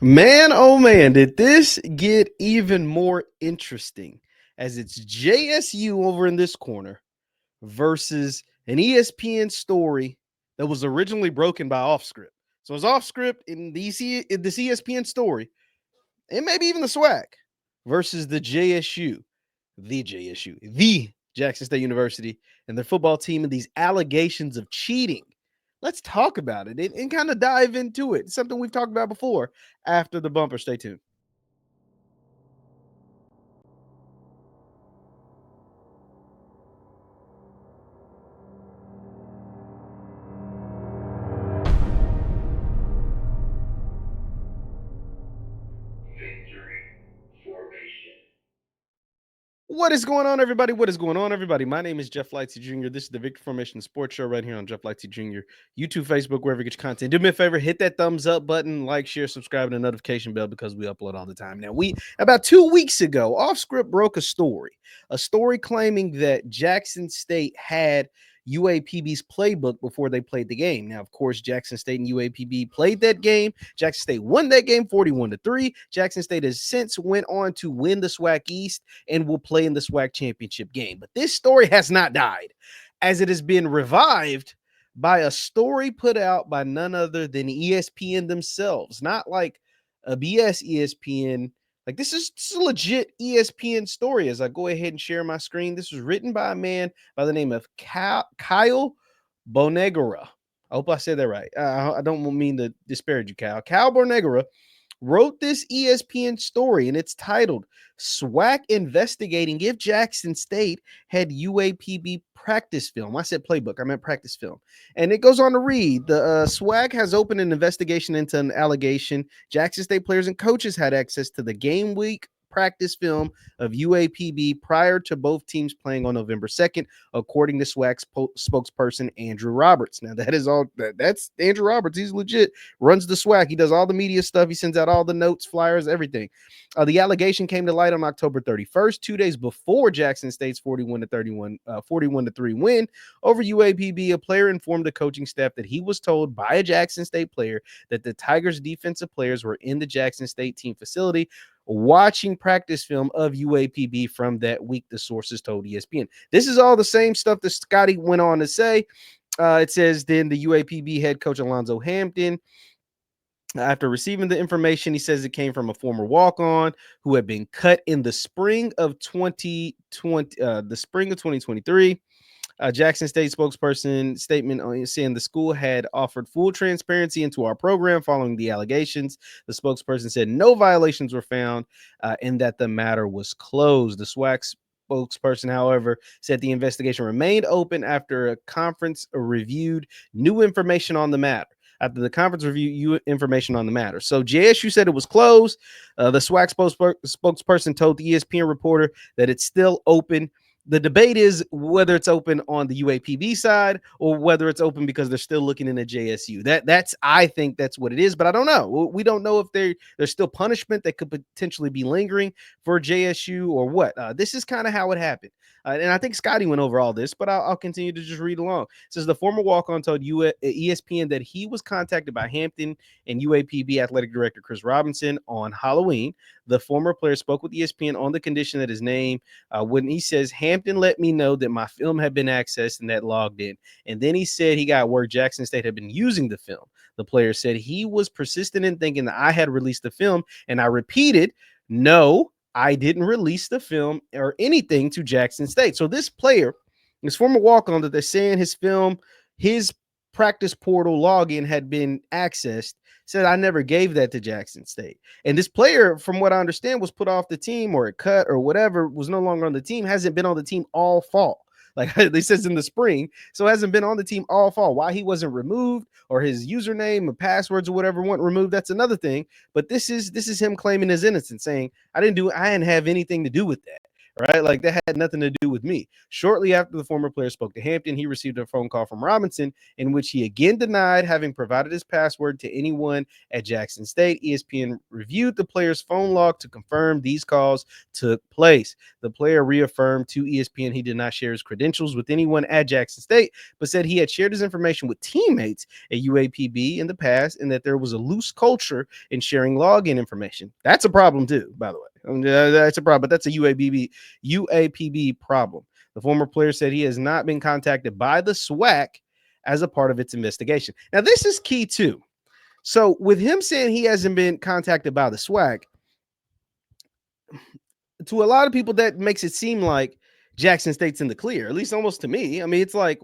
Man, oh man, did this get even more interesting as it's JSU over in this corner versus an ESPN story that was originally broken by Offscript. So it's Offscript in this ESPN story, and maybe even the SWAC versus the Jackson State University, and their football team and these allegations of cheating. Let's talk about it and kind of dive into it. It's something we've talked about before after the bumper. Stay tuned. What is going on, everybody? What is going on, everybody? My name is JeffLightsYJr. This is the Victory Formation Sports Show right here on JeffLightsYJr. YouTube, Facebook, wherever you get your content. Do me a favor, hit that thumbs up button, like, share, subscribe, and the notification bell because we upload all the time. Now, about 2 weeks ago, Offscript broke a story claiming that Jackson State had UAPB's playbook before they played the game. Now, of course, Jackson State and UAPB played that game. Jackson State won that game 41-3. Jackson State has since went on to win the SWAC East and will play in the SWAC championship game. But this story has not died, as it has been revived by a story put out by none other than ESPN themselves, not like a BS ESPN. Like this is a legit ESPN story. As I go ahead and share my screen, this was written by a man by the name of Kyle Bonegura. I hope I said that right. I don't mean to disparage you, Kyle. Kyle Bonegura wrote this ESPN story, and it's titled SWAC Investigating If Jackson State Had UAPB Practice Film. I said playbook, I meant practice film. And it goes on to read, the SWAC has opened an investigation into an allegation Jackson State players and coaches had access to the game week practice film of UAPB prior to both teams playing on November 2nd, according to SWAC's spokesperson Andrew Roberts. Now that's Andrew Roberts. He's legit, runs the SWAC. He does all the media stuff. He sends out all the notes, flyers, everything. The allegation came to light on October 31st, 2 days before Jackson State's 41-3 win over UAPB. A player informed the coaching staff that he was told by a Jackson State player that the Tigers defensive players were in the Jackson State team facility watching practice film of UAPB from that week, the sources told ESPN. This is all the same stuff that Scotty went on to say. It says then the UAPB head coach Alonzo Hampton, after receiving the information, he says it came from a former walk-on who had been cut in the spring of 2023. Jackson State spokesperson statement saying the school had offered full transparency into our program following the allegations. The spokesperson said no violations were found and that the matter was closed. The SWAC spokesperson, however, said the investigation remained open after a conference reviewed new information on the matter. After the conference review information on the matter. So JSU said it was closed. The SWAC spokesperson told the ESPN reporter that it's still open. The debate is whether it's open on the UAPB side or whether it's open because they're still looking in the JSU. I think that's what it is, but I don't know. We don't know if there's still punishment that could potentially be lingering for JSU or what. This is kind of how it happened. And I think Scotty went over all this, but I'll continue to just read along. It says the former walk-on told ESPN that he was contacted by Hampton and UAPB athletic director Chris Robinson on Halloween. The former player spoke with ESPN on the condition that his name, when he says Hampton let me know that my film had been accessed and that logged in. And then he said he got word Jackson State had been using the film. The player said he was persistent in thinking that I had released the film, and I repeated, no, I didn't release the film or anything to Jackson State. So this player, this former walk-on that they're saying his film, his practice portal login had been accessed, said I never gave that to Jackson State. And this player, from what I understand, was put off the team or cut or whatever, was no longer on the team, hasn't been on the team all fall. Like they says in the spring, so hasn't been on the team all fall. Why he wasn't removed or his username or passwords or whatever weren't removed, that's another thing. But this is him claiming his innocence, saying I didn't have anything to do with that. right? Like that had nothing to do with me. Shortly after the former player spoke to Hampton, he received a phone call from Robinson in which he again denied having provided his password to anyone at Jackson State. ESPN reviewed the player's phone log to confirm these calls took place. The player reaffirmed to ESPN he did not share his credentials with anyone at Jackson State, but said he had shared his information with teammates at UAPB in the past and that there was a loose culture in sharing login information. That's a problem too, by the way. That's a problem, but that's a UAPB problem. The former player said he has not been contacted by the SWAC as a part of its investigation. Now, this is key too. So, with him saying he hasn't been contacted by the SWAC, to a lot of people, that makes it seem like Jackson State's in the clear, at least almost to me. I mean, it's like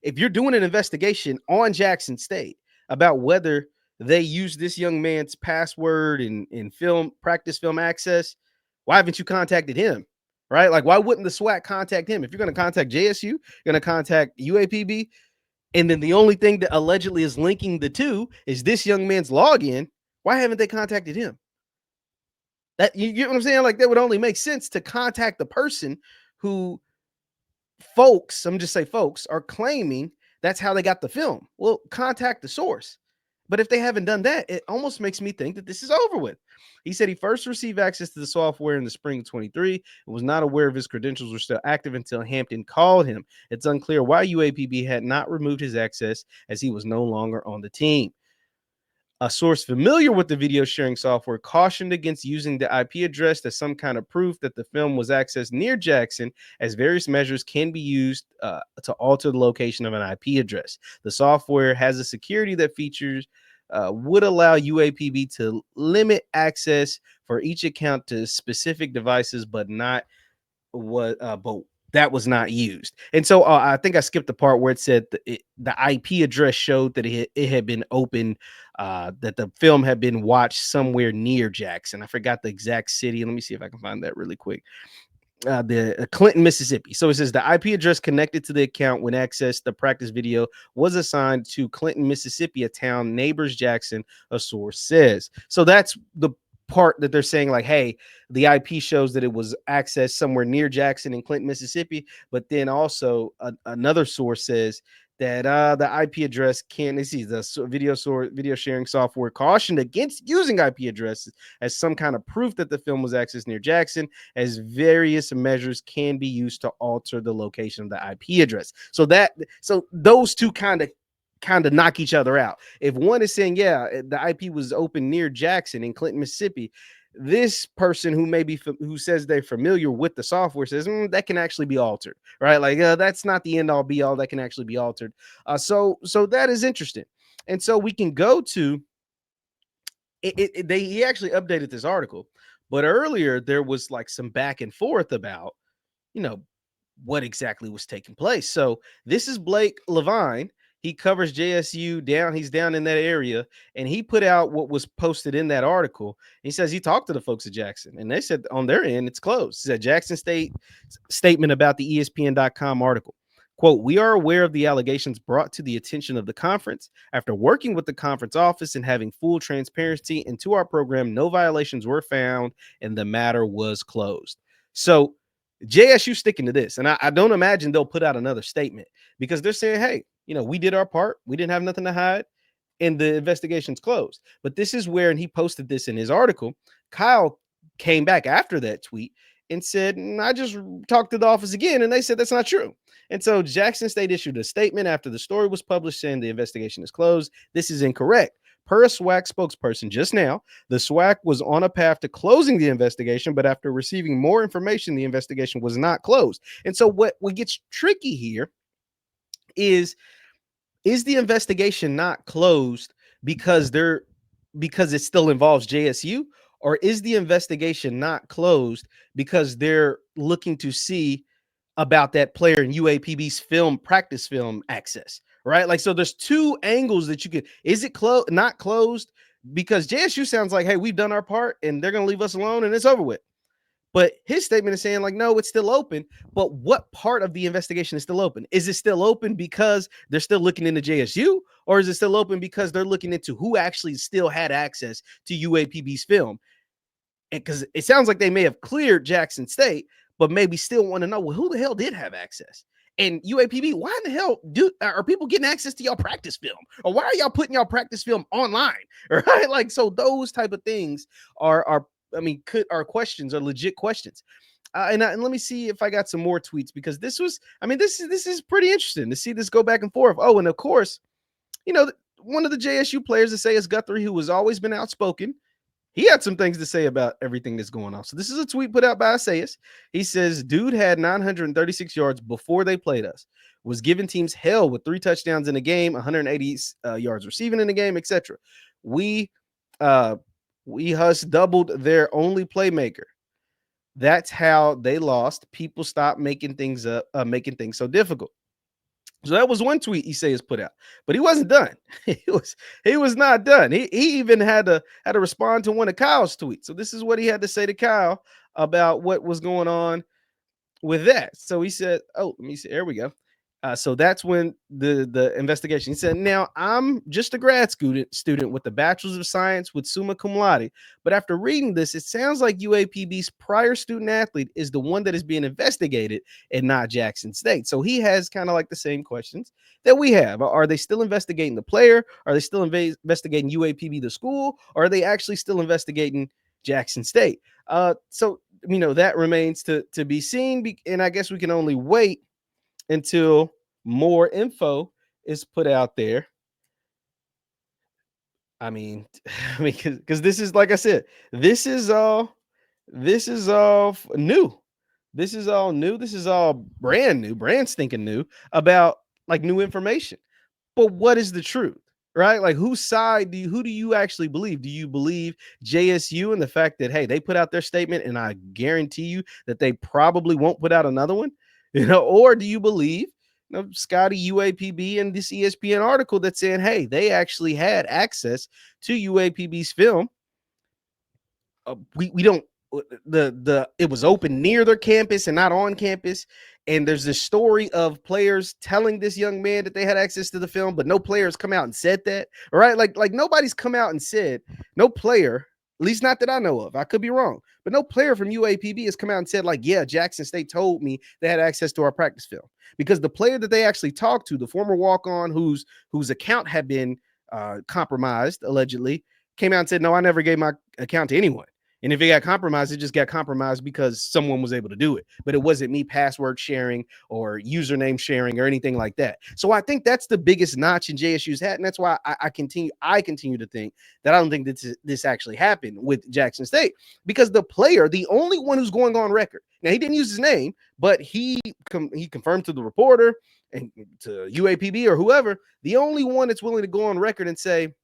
if you're doing an investigation on Jackson State about whether they use this young man's password in film practice film access, why haven't you contacted him? Right? Like, why wouldn't the SWAT contact him? If you're going to contact JSU, you're going to contact UAPB, and then the only thing that allegedly is linking the two is this young man's login. Why haven't they contacted him? That you get what I'm saying? Like that would only make sense to contact the person who folks, I'm just say folks, are claiming that's how they got the film. Well, contact the source. But if they haven't done that, it almost makes me think that this is over with. He said he first received access to the software in the spring of 23 and was not aware of his credentials were still active until Hampton called him. It's unclear why UAPB had not removed his access as he was no longer on the team. A source familiar with the video sharing software cautioned against using the IP address as some kind of proof that the film was accessed near Jackson, as various measures can be used to alter the location of an IP address. The software has a security that features would allow UAPB to limit access for each account to specific devices, but not what but that was not used. And so I think I skipped the part where it said the IP address showed that it had been opened, that the film had been watched somewhere near Jackson. I forgot the exact city. Let me see if I can find that really quick. The Clinton, Mississippi. So it says the IP address connected to the account when accessed the practice video was assigned to Clinton, Mississippi, a town neighbors Jackson, a source says. So that's the part that they're saying, like, hey, the IP shows that it was accessed somewhere near Jackson in Clinton, Mississippi. But then also another source says that the IP address can, this is the video sharing software cautioned against using IP addresses as some kind of proof that the film was accessed near Jackson, as various measures can be used to alter the location of the IP address. So those two kind of knock each other out. If one is saying, yeah, the IP was open near Jackson in Clinton, Mississippi, this person who says they're familiar with the software says that can actually be altered, right? Like that's not the end all be all. That can actually be altered. So that is interesting. And so we can go to he actually updated this article, but earlier there was like some back and forth about, what exactly was taking place. So this is Blake Levine. He covers JSU down. He's down in that area, and he put out what was posted in that article. He says he talked to the folks at Jackson, and they said on their end it's closed. He said Jackson State statement about the ESPN.com article. Quote, we are aware of the allegations brought to the attention of the conference. After working with the conference office and having full transparency into our program, no violations were found, and the matter was closed. So JSU sticking to this, and I don't imagine they'll put out another statement because they're saying, hey, we did our part. We didn't have nothing to hide, and the investigation's closed. But this is where, and he posted this in his article, Kyle came back after that tweet and said, I just talked to the office again, and they said that's not true. And so Jackson State issued a statement after the story was published saying the investigation is closed. This is incorrect. Per a SWAC spokesperson just now, the SWAC was on a path to closing the investigation, but after receiving more information, the investigation was not closed. And so what gets tricky here is the investigation not closed because it still involves JSU, or is the investigation not closed because they're looking to see about that player in UAPB's practice film access, right? Like, so there's two angles that you could, is it not closed because JSU sounds like, hey, we've done our part and they're going to leave us alone and it's over with. But his statement is saying, like, no, it's still open. But what part of the investigation is still open? Is it still open because they're still looking into JSU, or is it still open because they're looking into who actually still had access to UAPB's film? And because it sounds like they may have cleared Jackson State, but maybe still want to know, well, who the hell did have access? And UAPB, why in the hell are people getting access to y'all practice film? Or why are y'all putting y'all practice film online? Right? Like, so those type of things are questions, are legit questions. And let me see if I got some more tweets, because this is pretty interesting to see this go back and forth. Oh, and of course, one of the JSU players, to say is Guthrie, who has always been outspoken. He had some things to say about everything that's going on. So this is a tweet put out by Isaias. He says, dude had 936 yards before they played us, was giving teams hell with 3 touchdowns in a game, 180 yards receiving in the game, etc. We doubled their only playmaker. That's how they lost. People stopped making things so difficult. So that was one tweet Isaias put out, but he wasn't done. he was not done. He even had to respond to one of Kyle's tweets. So this is what he had to say to Kyle about what was going on with that. So he said, "Oh, let me see. There we go." So that's when the investigation. He said, "Now I'm just a grad student with a bachelor's of science with summa cum laude. But after reading this, it sounds like UAPB's prior student athlete is the one that is being investigated and not Jackson State." So he has kind of like the same questions that we have. Are they still investigating the player? Are they still investigating UAPB, the school? Or are they actually still investigating Jackson State? So that remains to be seen. And I guess we can only wait until more info is put out there. Because this is, like I said, this is all new. This is all new. This is all brand new, brand stinking new, about like new information. But what is the truth? Right? Like, who do you actually believe? Do you believe JSU and the fact that, hey, they put out their statement, and I guarantee you that they probably won't put out another one? Or do you believe Scotty, UAPB, and this ESPN article that's saying, hey, they actually had access to UAPB's film? We don't it was open near their campus and not on campus. And there's this story of players telling this young man that they had access to the film, but no players come out and said that. All right. Like nobody's come out and said, no player, at least not that I know of. I could be wrong, but no player from UAPB has come out and said, like, yeah, Jackson State told me they had access to our practice film. Because the player that they actually talked to, the former walk-on whose account had been compromised, allegedly, came out and said, no, I never gave my account to anyone. And if it got compromised, it just got compromised because someone was able to do it. But it wasn't me password sharing or username sharing or anything like that. So I think that's the biggest notch in JSU's hat. And that's why I continue to think that I don't think this actually happened with Jackson State, because the player, the only one who's going on record, now he didn't use his name, but he confirmed to the reporter and to UAPB or whoever, the only one that's willing to go on record and say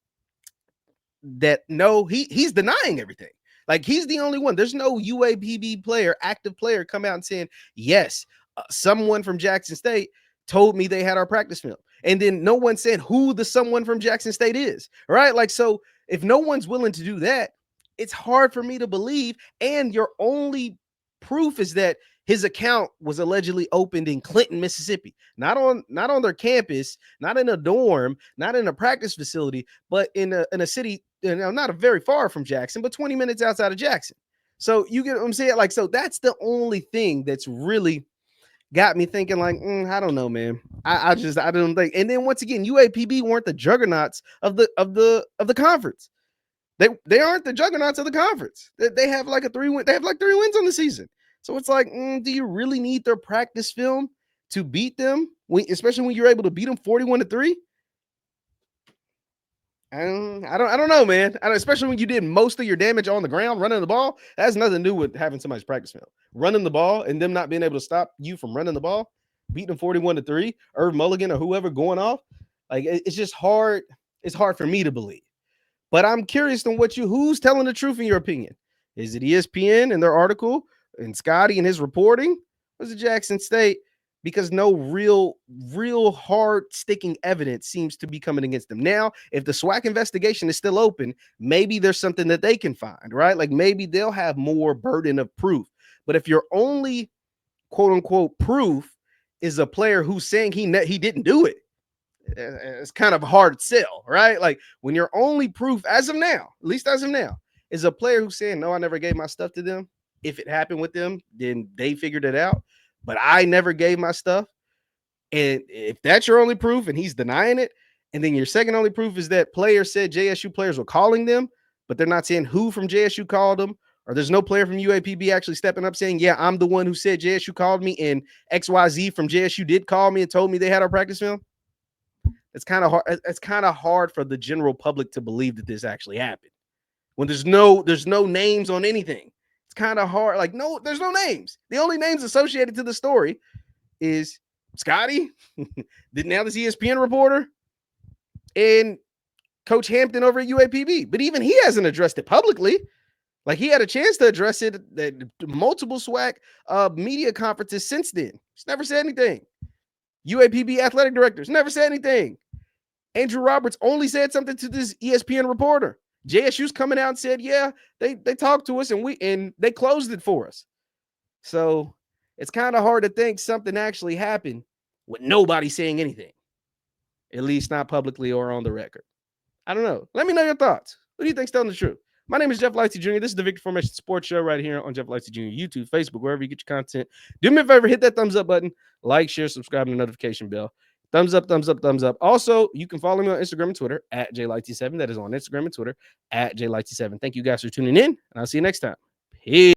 that, no, he's denying everything. Like, he's the only one. There's no UAPB player, active player, come out and saying, yes, someone from Jackson State told me they had our practice film. And then no one said who the someone from Jackson State is, right? Like, so if no one's willing to do that, it's hard for me to believe. And your only proof is that his account was allegedly opened in Clinton, Mississippi, not on their campus, not in a dorm, not in a practice facility, but in a city, not very far from Jackson, but 20 minutes outside of Jackson. So you get what I'm saying? Like, so that's the only thing that's really got me thinking, like, I don't know, man. I don't think. And then once again, UAPB weren't the juggernauts of the conference. They aren't the juggernauts of the conference. They have like 3 wins on the season. So it's like, do you really need their practice film to beat them, especially when you're able to beat them 41-3? I don't know, man. Especially when you did most of your damage on the ground running the ball. That has nothing to do with having somebody's practice film. Running the ball and them not being able to stop you from running the ball, beating them 41-3, Irv Mulligan or whoever going off. Like, it's just hard. It's hard for me to believe. But I'm curious on who's telling the truth in your opinion. Is it ESPN and their article and Scotty and his reporting? Or is it Jackson State? Because no real hard sticking evidence seems to be coming against them. Now, if the SWAC investigation is still open, maybe there's something that they can find, right? Like, maybe they'll have more burden of proof. But if your only quote unquote proof is a player who's saying he didn't do it, it's kind of a hard sell, right? Like, when your only proof as of now, at least as of now, is a player who's saying, no, I never gave my stuff to them. if it happened with them, then they figured it out. But I never gave my stuff. And if that's your only proof and he's denying it, and then your second only proof is that players said JSU players were calling them, but they're not saying who from JSU called them, or there's no player from UAPB actually stepping up saying, yeah, I'm the one who said JSU called me, and XYZ from JSU did call me and told me they had our practice film. It's kind of hard. It's kind of hard for the general public to believe that this actually happened when there's no names on anything. It's kind of hard. Like, no, there's no names. The only names associated to the story is Scotty, now this ESPN reporter, and Coach Hampton over at UAPB. But even he hasn't addressed it publicly. Like, he had a chance to address it at multiple SWAC media conferences since then. He's never said anything. UAPB athletic directors never said anything. Andrew Roberts only said something to this ESPN reporter. JSU's coming out and said, yeah, they talked to us and they closed it for us. So it's kind of hard to think something actually happened with nobody saying anything, at least not publicly or on the record. I don't know. Let me know your thoughts. Who do you think's telling the truth? My name is Jeff Lightsy Jr. This is the Victor Formation Sports Show right here on Jeff Lightsy Jr. YouTube, Facebook, wherever you get your content. Do me a favor, hit that thumbs up button, like, share, subscribe, and the notification bell. Thumbs up, thumbs up, thumbs up. Also, you can follow me on Instagram and Twitter at JLightsy7. That is on Instagram and Twitter at JLightsy7. Thank you guys for tuning in, and I'll see you next time. Peace.